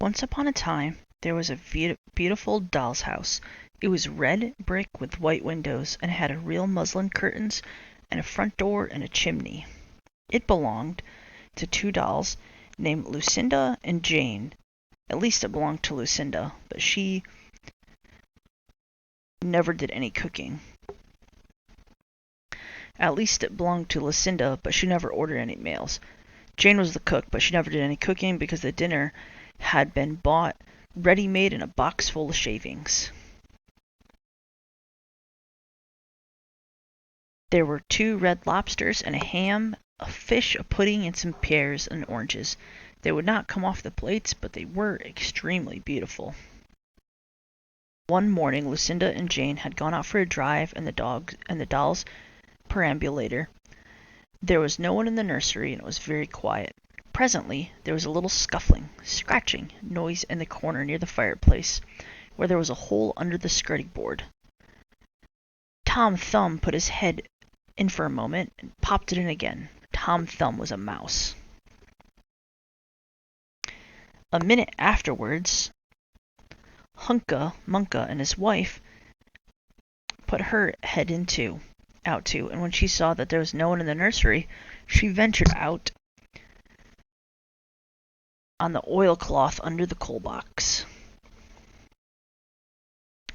Once upon a time, there was a beautiful doll's house. It was red brick with white windows, and had real muslin curtains, and a front door and a chimney. It belonged to two dolls named Lucinda and Jane. At least it belonged to Lucinda, but she never did any cooking. At least it belonged to Lucinda, but she never ordered any meals. Jane was the cook, but she never did any cooking because the dinner had been bought ready-made in a box full of shavings. There were 2 red lobsters and a ham, a fish, a pudding, and some pears and oranges. They would not come off the plates, but they were extremely beautiful. One morning, Lucinda and Jane had gone out for a drive in the doll's perambulator. There was no one in the nursery, and it was very quiet. Presently, there was a little scuffling, scratching noise in the corner near the fireplace, where there was a hole under the skirting board. Tom Thumb put his head in for a moment and popped it in again. Tom Thumb was a mouse. A minute afterwards, Hunca Munca and his wife put her head out too, and when she saw that there was no one in the nursery, she ventured out on the oilcloth under the coal box.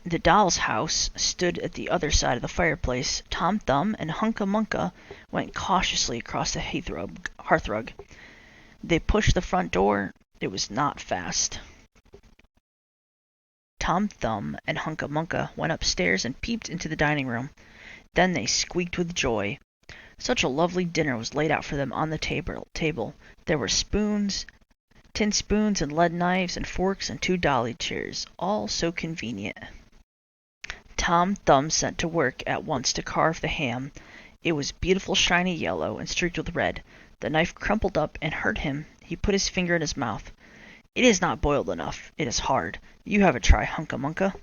The doll's house stood at the other side of the fireplace. Tom Thumb and Hunca Munca went cautiously across the hearthrug. They pushed the front door. It was not fast. Tom Thumb and Hunca Munca went upstairs and peeped into the dining room. Then they squeaked with joy. Such a lovely dinner was laid out for them on the table. There were tin spoons and lead knives and forks and 2 dolly chairs, all so convenient. Tom Thumb set to work at once to carve the ham. It was beautiful shiny yellow and streaked with red. The knife crumpled up and hurt him. He put his finger in his mouth. "It is not boiled enough. It is hard. You have a try, Hunca Munca."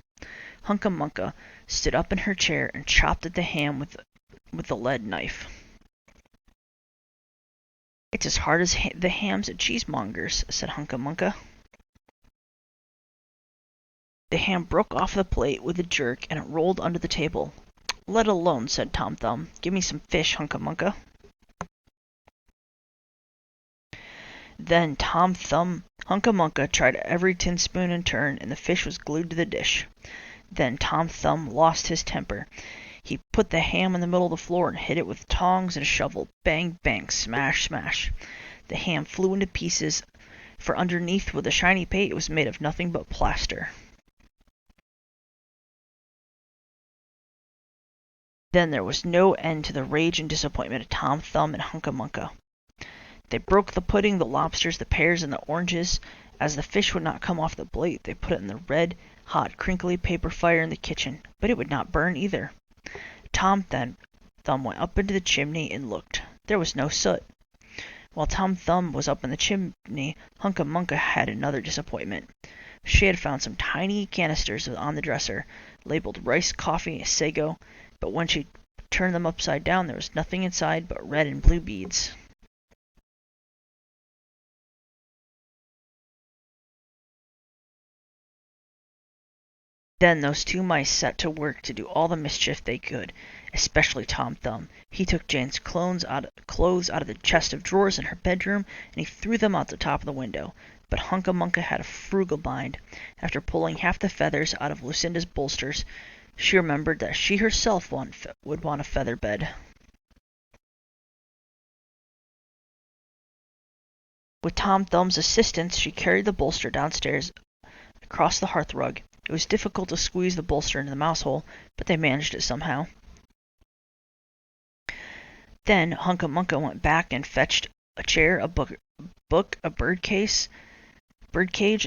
Hunca Munca stood up in her chair and chopped at the ham with the lead knife. "It's as hard as the hams at cheesemongers," said Hunca Munca. The ham broke off the plate with a jerk, and it rolled under the table. "Let it alone," said Tom Thumb. "Give me some fish, Hunca Munca." Then Hunca Munca tried every tin spoon in turn, and the fish was glued to the dish. Then Tom Thumb lost his temper. He put the ham in the middle of the floor and hit it with tongs and a shovel. Bang, bang, smash, smash. The ham flew into pieces, for underneath with the shiny paint it was made of nothing but plaster. Then there was no end to the rage and disappointment of Tom Thumb and Hunca Munca. They broke the pudding, the lobsters, the pears, and the oranges. As the fish would not come off the plate, they put it in the red, hot, crinkly paper fire in the kitchen, but it would not burn either. Tom Thumb went up into the chimney and looked. There was no soot. While Tom Thumb was up in the chimney, Hunca Munca had another disappointment. She had found some tiny canisters on the dresser, labeled rice, coffee, and sago, but when she turned them upside down, there was nothing inside but red and blue beads. Then those 2 mice set to work to do all the mischief they could, especially Tom Thumb. He took Jane's clothes out of the chest of drawers in her bedroom, and he threw them out the top of the window. But Hunca Munca had a frugal mind. After pulling half the feathers out of Lucinda's bolsters, she remembered that she herself would want a feather bed. With Tom Thumb's assistance, she carried the bolster downstairs across the hearthrug. It was difficult to squeeze the bolster into the mouse hole, but they managed it somehow. Then Hunca Munca went back and fetched a chair, a book, a birdcage,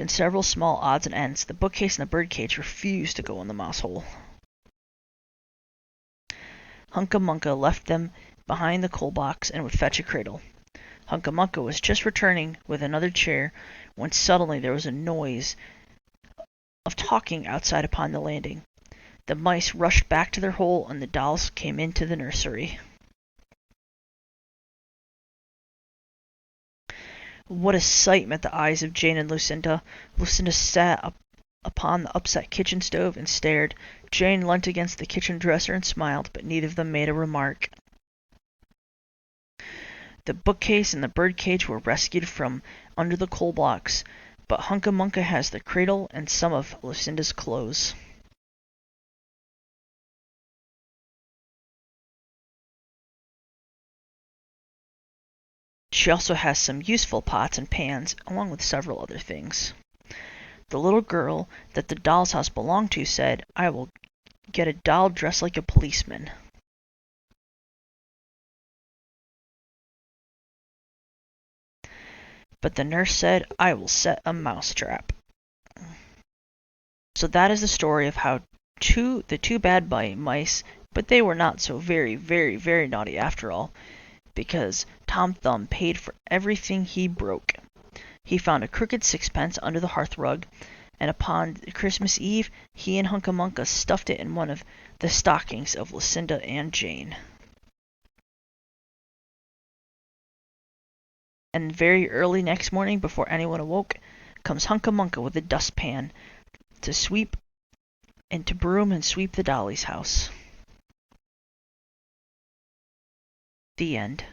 and several small odds and ends. The bookcase and the birdcage refused to go in the mouse hole. Hunca Munca left them behind the coal box and would fetch a cradle. Hunca Munca was just returning with another chair when suddenly there was a noise of talking outside upon the landing. The mice rushed back to their hole, and the dolls came into the nursery. What a sight met the eyes of Jane and Lucinda! Lucinda sat up upon the upset kitchen stove and stared. Jane leant against the kitchen dresser and smiled, but neither of them made a remark. The bookcase and the birdcage were rescued from under the coal blocks, but Hunca Munca has the cradle and some of Lucinda's clothes. She also has some useful pots and pans, along with several other things. The little girl that the doll's house belonged to said, "I will get a doll dressed like a policeman." But the nurse said, "I will set a mousetrap." So that is the story of how the two bad mice, but they were not so very, very, very naughty after all, because Tom Thumb paid for everything he broke. He found a crooked sixpence under the hearthrug, and upon Christmas Eve he and Hunca Munca stuffed it in one of the stockings of Lucinda and Jane. And very early next morning, before anyone awoke, comes Hunca Munca with a dustpan to sweep and to broom and sweep the Dolly's house. The end.